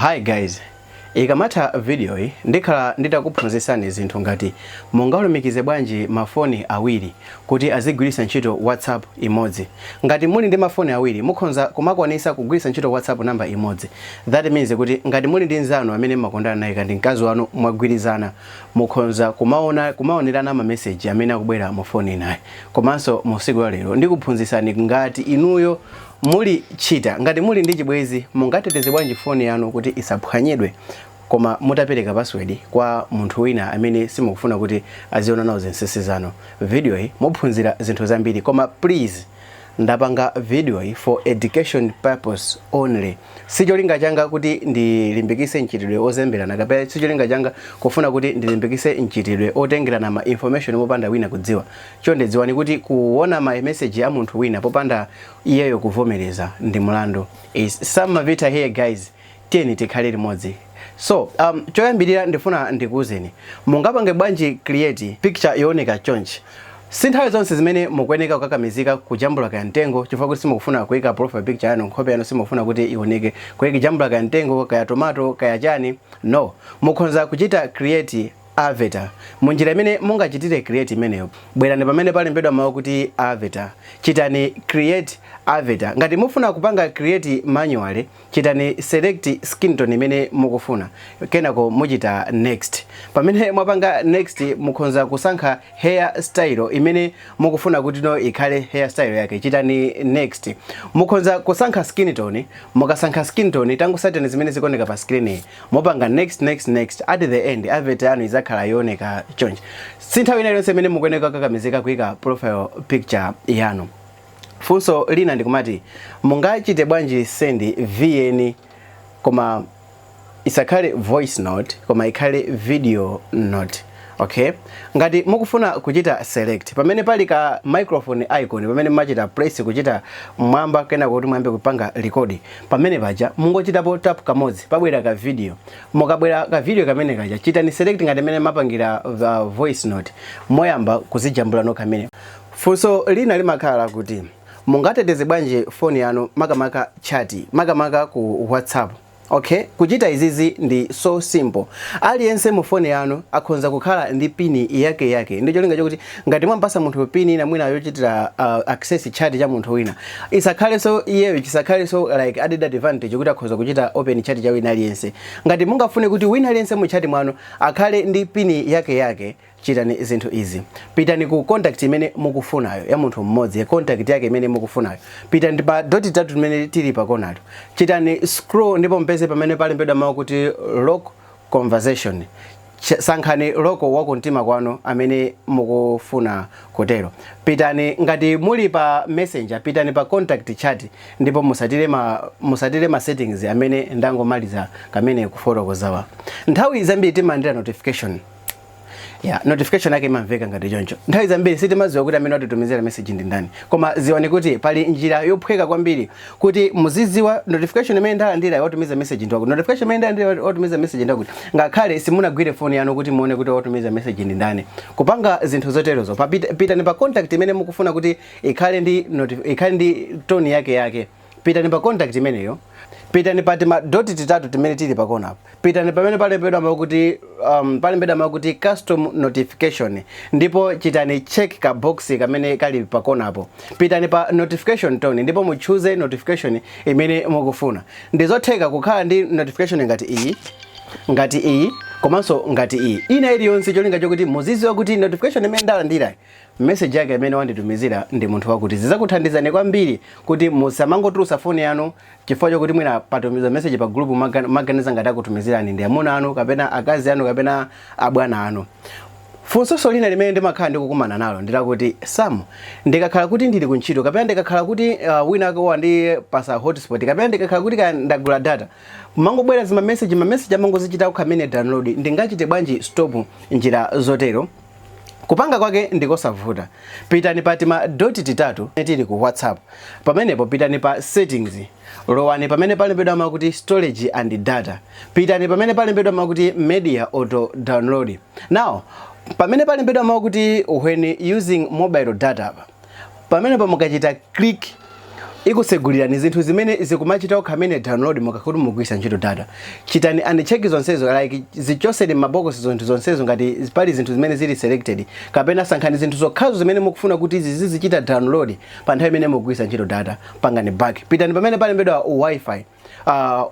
Hi guys, ikamata video hii ndikhala nditakuphunzitsani zinthu ngati mungalumikize bwanji mafoni awiri kuti azigwiritsa ntchito WhatsApp imodzi. Ngati muli ndi mafoni awiri mukhonza kumakwanisa kugwiritsa ntchito WhatsApp namba imodzi. That means kuti ngati muli ndi nzanu amene makondana naye kandi mkazi wanu mwagwirizana mukhonza kumaonerana ma message amene akubwera mu phone naye. Komanso mu siku la lero ndikuphunzitsani ngati inuyo muli chita ngati muli ndi chibwezi mungateteze bwanji phone yanu kuti isaphwanyedwe koma mutapereka password kwa munthu wina amene simukufuna kuti aziona nawo zinsinsi zanu. Video hii muphunzira zinthu zambiri koma please ndapanga video hii for education purpose only. Sicholinga changa kuti ndilimbikise mchitidwe ozemberana kapena sicholinga changa kufuna kuti ndilimbikise mchitidwe otengerana ma information popanda wina kudziwa. Chonde dziwani kuti kuona ma message ya munthu wina popanda iyeyo kuvomereza ndi mlandu. Is some of it here guys. Tiyeni tikhale limodzi. So, choyambirira ndifuna ndikuuzeni. Mungapange bwanji create picture yooneka chonchi. Sinthawi zonse zimene mukuyeneka kukakamizika kujambula ka mtengo chifukwa kuti simukufuna kuyika profile picture yanu nkhope yanu simukufuna kuti ioneke kuyika jambula ka mtengo kaya tomato kaya chani. No, mukhonza kuchita create avatar. Munjira imene mungachitire create imeneyo bwerani pamene palembedwa mawu kuti avatar, chitani create avatar. Ngati mufuna kupanga create manually chitani select skin tone imene mukufuna kenako muchita next. Pamene mwapanga next mukhonza kusankha hair style imene mukufuna kuti no ikhale hair style yake chitani next. Mukhonza kusankha skin tone, mukasankha skin tone tangusatani zimene zikuoneka pa screen mupanga next at the end avatar yanu izakhala yoneka chonchi. Sinthawi ina yonse imene mukuyeneka kukakamizika kuyika profile picture yanu. Funso lina ndikumati mungachite bwanji send VN koma isakhale voice note koma ikhale video note. Okay, ngati mukufuna kuchita select pamene pali ka microphone icon pamene machita press kuchita mwamba kena kuti mwambe kupanga record pamene paja mungochitapo tap kamodzi pabwera ka video. Mukabwera ka video kamene kaja chitani select ngati mene mapangira voice note moyamba kuzijambula no kamene. Funso lina limakhala kuti mungateteze bwanji phone yanu makamaka chat makamaka ku WhatsApp. Okay, kuchita izizi ndi so simple. Aliyense mu phone yanu akhonza kukhala ndi pini yake. Ndicho linga chokuti ngati mwampasa munthu pini na mwina yochitira access chat cha munthu wina isakhale so iyeyo chisakhale so like added advantage kuti akhonza kuchita open chat cha wina aliyense. Ngati mungafune kuti wina aliyense mu chat mwanu akhale ndi pini yake chitani zinthu izi. Pitani ku contact imene mukufunayo ya munthu mmodzi, contact yake imene mukufunayo. Pitani pa dot tatu imene tili pa konato. Chitani scroll ndipo mpeze pamene palembedwa mawu kuti lock conversation. Sankhani loko wako mtima kwanu amene mukufuna kutero. Pitani ngati muli pa messenger pitani pa contact chat ndipo musatire ma settings amene ndangomaliza kamene kufotokozawa. Nthawi zambiri timandira notification. Yeah, notification yake imamveka ngati choncho. Nthawi zambiri sitimaziwa kuti amene watitumizira message ndi ndani. Koma ziwani kuti pali njira yophweka kwambiri kuti muziziwa notification imene ndalandira watumiza message ndi wakuti. Notification imene ndalandira watumiza message ndi wakuti. Ngakhale simunagwire phone yanu kuti muone kuti watumiza message ndi ndani. Kupanga zinthu zoterozo pitani pa contact imene mukufuna kuti ikhale ndi tone yake. Pitani pa contact imeneyo. Pitani pa dot titatu timene tili pakona hapo. Pitani pamene palembedwa mawu kuti custom notification ndipo chitani check ka box kamene kali pakona hapo. Pitani pa notification tone ndipo muchoose notification imene mukufuna. Ndizotheka kukhala ndi notification ngati iyi komanso ngati iyi. Ina iliyonse cholinga chokuti muziziwa kuti notification imene ndalandira message yake imene wanditumizira ndi munthu wakuti. Zizakuthandizani kwambiri kuti musamangotulusa phone yanu chifukwa chokuti mwina patumiza message pa group maganiza ngati akutumizirani ndi amuna anu kapena akazi anu kapena abwana anu. Funso lina limene ndimakhala ndikukumana nalo ndilakuti Sam ndikakhala kuti ndili kuntchito kapena ndikakhala kuti wina ako wandi pasa hotspot kapena ndikakhala kuti ndagula data mangobwera ma message amangozichita kukhamene download ndingachite bwanji stop njira zotero. Kupanga kwake ndikosavuta. Pitani pa dot titatu tili ku WhatsApp. Pamenepo pitani pa settings. Lowani pamene palembedwa mawu kuti storage and data. Pitani pamene palembedwa mawu kuti media auto download. Now pamene palembedwa mawu kuti when using mobile data pamene pamukachita click ikusegulirani zinthu zimene zikumachita okhamene download mukakuti mugwisa ntchito data. Chitani uncheck zonsezo like zichoseni mabokosi zinthu zonsezo ngati pali zinthu zimene zili selected kapena sankhani zinthu zokhazo zimene mukufuna kuti izi zizichita download pa nthawi imene mugwisa ntchito data pangani back. Pitani pamene palembedwa wifi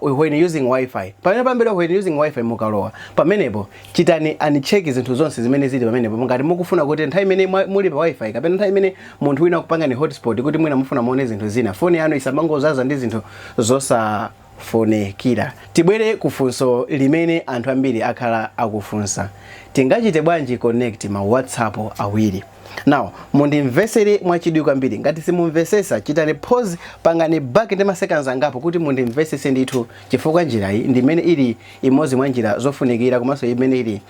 when using wifi. Pamene palembedwa when using wifi mukalowa pamenepo chitani uncheck zinthu zonse zimene zili pamenepo ngati mukufuna kuti nthawi imene muli pa wifi kapena nthawi imene munthu wina kupanga ni hotspot kuti mwina mufuna muone zinthu zina foni yanu isamangozaza ndi zinthu zosafonekira. Tibwere kufunso limene anthu ambiri akhala akufunsa, tingachite bwanji connect ma WhatsApp awiri? Now mundimvesere mwachidwi kwambiri. Ngati simumvesesa chitani pause pangani back ndi maseconds angapo kuti mundimvesese ndithu chifukwa njira iyi ndi imene ili imodzi mwa njira zofunikira komanso imene ili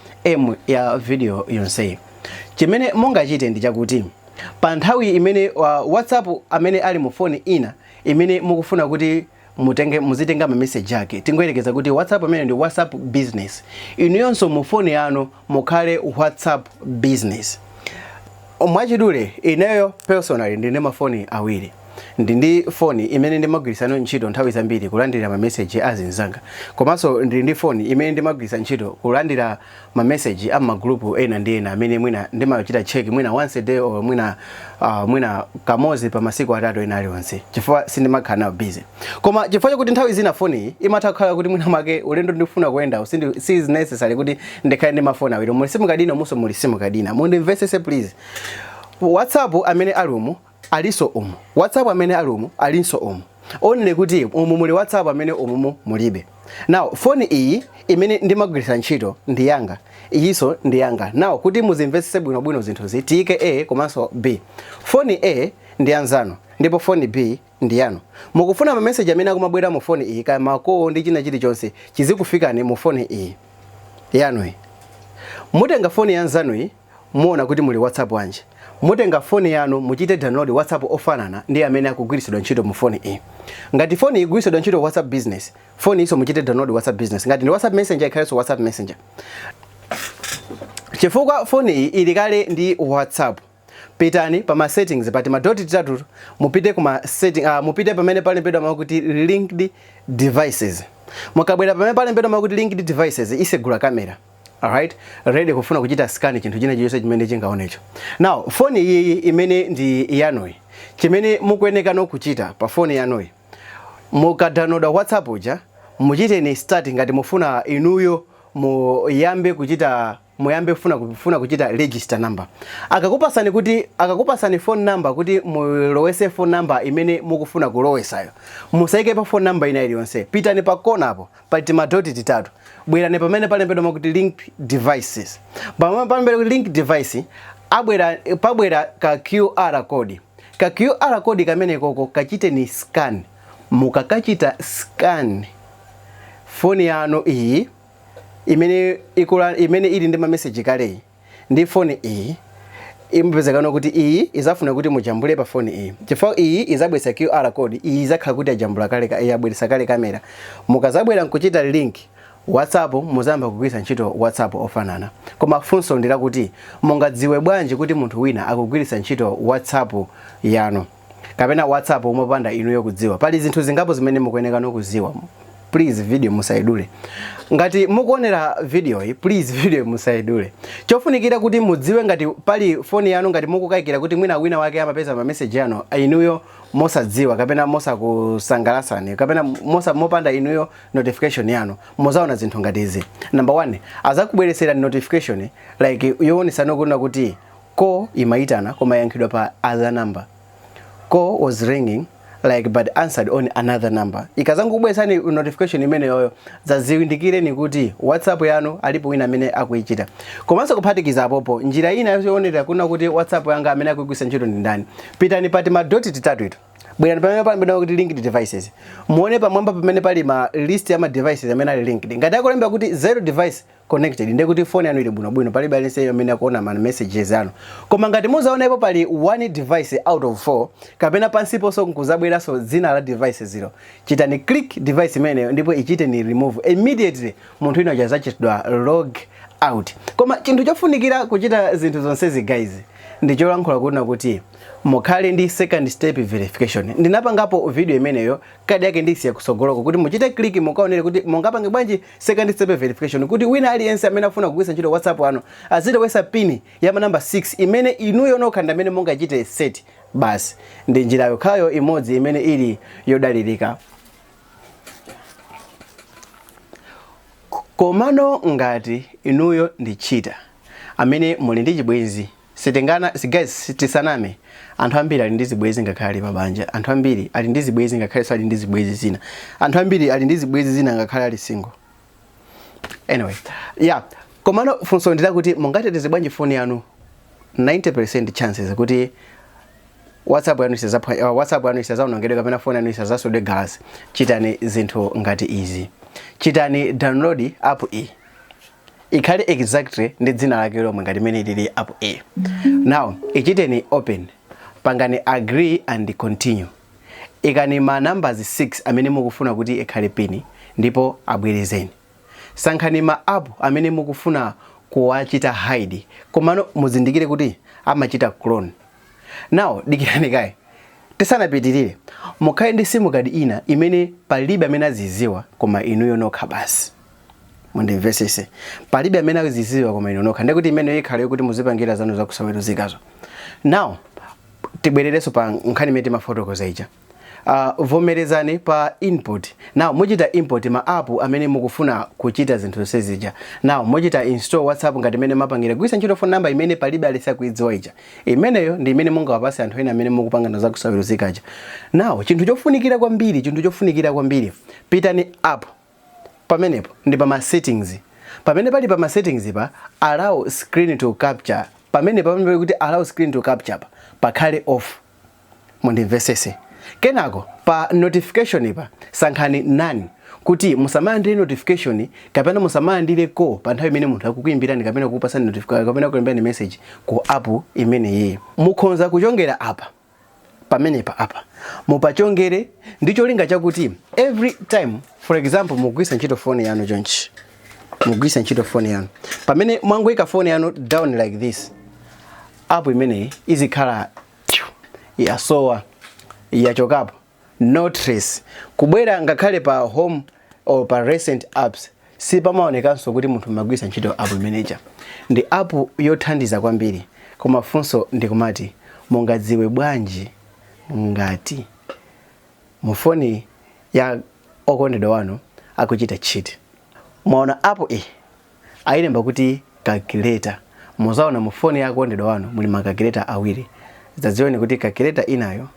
ya video yonse. Chimene mungachite ndi chakuti pa nthawi imene WhatsApp amene ali mu phone ina imene mukufuna kuti muzitenga ma message yake, tingoyerekeza kuti WhatsApp amene ndi WhatsApp business, inu yonso mu phone yanu mukhale WhatsApp business. Mwachidule ineyo personally ndine mafoni awiri. Ndi phone imene ndimagwirisana ntchito nthawi zambiri kulandira ma message azinzanga. Komanso ndi phone imene ndimagwirisa ntchito kulandira ma message ama group ena ndi ena amene mwina ndimachita check mwina once a day or mwina kamozi pa masiku atatu ena aliwonse. Chifukwa sindimakhala busy. Koma chifukwa chakuti nthawi zina phone iyi imatha kukhala kuti mwina make ulendo ndifuna kuenda si necessary kuti ndikhale ndi mafoni awiri. Mulisimukadina muso mulisimukadina. Mundimvesese please. WhatsApp amene alumu aliso umu. WhatsApp amene alumu alinso umu. Only kuti umu muli WhatsApp amene umu mulibe. Now phone iyi imene ndimagwirisa ntchito ndi yanga. Iyiso ndi yanga. Now kuti muzimvesese bwino zinthu zitike A komanso B. Phone A ndi anzano ndipo phone B ndi yanu. Mukufuna ma message amene akumabwera mu phone iyi kama call ndi china chilichonse chizikufikani mu phone iyi yanu. Mutenga phone yanzanu iyi muona kuti muli WhatsApp wanje. Mutenga phone yanu muchite download WhatsApp ofanana ndi amene akugwirisidwa ntchito mu phone iyi. Ngati phone igwirisidwa ntchito WhatsApp business, phone iso muchite download WhatsApp business. Ngati ndi WhatsApp Messenger ikhalenso WhatsApp Messenger. Chifukwa phone iyi ili kale ndi WhatsApp, pitani pa ma settings pati ma dot tatu mupite kuma setting mupite pamene palembedwa makuti linked devices. Mukabwera pamene palembedwa makuti linked devices isegula kamera. Alright, ready kufuna kuchita scan chinthu china chiyonse chimene chingaonecho. Now phone iyi imene ndi yanu, chimene mukuyeneka no kuchita pa phone yanu, mukadownload WhatsApp uja muchite ni start ngati mufuna inuyo muyambe kufuna kuchita register number. Akakupasani phone number kuti mulowese phone number imene mukufuna kulowesayo. Musaike pa phone number ina iliyonse. Pitani pa kona hapo pati madoti titatu. Bwerani pamene palembedwa makuti link devices. Pamene palembedwa link device pabwera ka QR code. Ka QR code kamene koko kachite ni scan. Mukakachita scan phone yanu iyi imene ili ndi ma message kale ndi phone iyi impezekano kuti iyi izafuna kuti mujambule pa phone iyi. Chifukwa iyi izabwesa QR code, iyi izakhala kuti ajambula kale yabweresa kale kamera. Mukazabwera nkuchita link WhatsApp muzamba kugwisa ntchito WhatsApp ofanana. Koma funso ndila kuti mungadziwe bwanji kuti munthu wina akugwirisa ntchito WhatsApp yanu kapena WhatsApp umopanda inuyo kudziwa. Pali zinthu zingapo zimene mukuyeneka no kuziwa. Please video musaidule. Ngati mukuonera video hii, please video musaidule. Chofunikira kuti mudziwe ngati pali phone yanu ngati mukukayikira kuti mwina wina wake amapeza ma message yanu inuyo mosadziwa kapena mosakusangalasani kapena mopanda inuyo notification yanu muzaona zinthu ngati izi. Number 1, azakubweresera notification like yowonesana kuna kuti call imaitana koma yankhidwa pa other number. Call was ringing like but answered on another number. Ikazangubwesa ni notification imene yoyo zaziwindikire ni kuti WhatsApp yanu alipo wina amene akuichita. Komanso kuphatikiza apopo njira ina yoonera kuna kuti WhatsApp yanga amene akugwisa ntchito ndi ndani. Pitani pati ma dot titatu ito. Bwerani pamene palembedwa kuti linked devices. Muone pamwamba pamene pali ma list ya ma devices amene ali linked. Ngati akulemba kuti 0 device connected ndiye kuti phone yanu ili bwino pali balance amene akuona ma messages anu. Koma ngati muzaonepo pali 1 device out of 4 kapena pansipo so nkuzabwera so dzina la device 0. Chitani click device imene ndipo ichite ni remove immediately munthu ino achitidwa log out. Koma chinthu chofunikira kuchita zinthu zonsezi guys ndicholankhula kuna kuti mukhale ndi second step verification. Ndinapangapo video imeneyo kadi yake ndisiya kusogoloko kuti muchite click mukaonere kuti mungapange bwanji second step verification kuti wina aliyense amene afuna kugwiritsa ntchito WhatsApp ano azilowesa pin ya manamba 6 imene inuyo nokha ndamene mungachite set. Basi ndi njira yokhayo imodzi imene ili yodalirika. Komano ngati inuyo ndi cheater amene muli ndi chibwenzi sitingana guys tisaname, anthu ambiri ali ndi zibwenzi ngakhale pabanja, anthu ambiri ali ndi zibwenzi ngakhale sali ndi zibwenzi zina, anthu ambiri ali ndi zibwenzi zina ngakhale ali single. Anyway, yeah, komano funso ndila kuti mungateteze bwanji phone yanu 90% chances kuti WhatsApp yanu isazaonongedwe kapena phone yanu isazasodwe gas. Chitani zinthu ngati izi. Chitani download app e. Ikhale exactly ndi dzina lake lomwe ngati mene lili app e. Now, ichiteni open. Pangani agree and continue. Ikani ma numbers 6 amene mukufuna kuti ikhale pin ndipo abwerezeni. Sankhani ma app amene mukufuna kuwachita hide. Komano muzindikire kuti amachita clone. Now, dikirani kai. Tisanapitirire. Mukhale ndi simu kadi ina imene palibe amene aziziwa koma inuyo nokha basi. Mundimvesese. Palibe amene aziziwa koma inuyo nokha. Ndikuti imene ikhale kuti muzipangira zanu zakusaweruzikazo. Now, tibwerereso pa nkhani imene mafotokoza ija. Vomerezani pa input. Now, muchita import ma app amene mukufuna kuchita zinthu zonse zija. Now, muchita install WhatsApp ngati imene mapangira kugwiritsa ntchito phone number imene palibe alisa kuidziwa ija. Imeneyo ndi imene mungawapase anthu ena amene mukupanga nazo zakusaweruzika ija. Now, chinthu chofunikira kwambiri, pitani app. Pamenepo ndi pa ma settings. Pamene pali pa ma settings pa allow screen to capture. Pamene kuti allow screen to capture pakhale off. Mundimvesese. Kenako pa notification pa sankhani none kuti musamayandire notification kapena musamayandire call pa nthawi imene munthu akukuyimbirani kapena kukupasani notification kapena kulembani message ku app imene yeye. Mukhonza kuchongera apa pamene pa apa mupachongere ndicho linga chakuti every time, for example, mugwisa ntchito phone yanu chonchi, mugwisa ntchito phone yanu pamene mwangoyika phone yanu down like this, app imene izikhala yasowa yachokapo, no trace. Kubwera ngakhale pa home or pa recent apps sipamaonekanso kuti munthu magwisa ntchito app manager. Ndi app yothandiza kwambiri. Koma funso ndikumati mungadziwe bwanji ngati mufoni ya okondedwa wanu akuchita cheat. Mwaona app ayilemba kuti calculator. Muzaona mufoni ya okondedwa wanu muli ma calculator awiri. Zadziwani kuti calculator inayo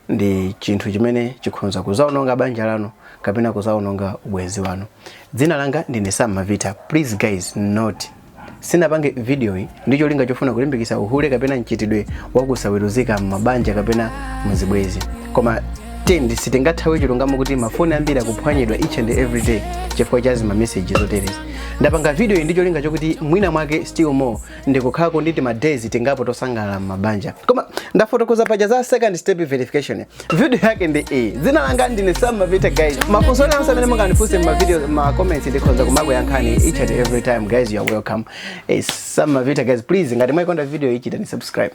ndi chinthu chimene chikhonza kuzaononga banja lanu kapena kuzaononga ubwenzi wanu. Dzina langa ndine Samavita. Please guys, note sinapange video hii ndicho linga chofuna kulimbikitsa uhule kapena nchitidwe wakusaweruzika mabanja kapena muzibwezi. Koma tendi sitingathawe chilungamo kuti mafoni ambiri akuphwanyidwa each and every day chifukwa cha ma messages zoterezi. Ndapanga video hii ndicho linga chokuti mwina mwake still more ndikukhala kunditi ma days tingapo tosangala mabanja. Koma ndafotokoza paja za second step verification. Video yake ndi dzina langa ndine Samavita guys. Mafunso anu amene mungandifunse ma video ma comments ndikhonza kumago yankhani each and every time guys, you are welcome. Samavita guys, please ngati mwayikonda video ichi tani subscribe.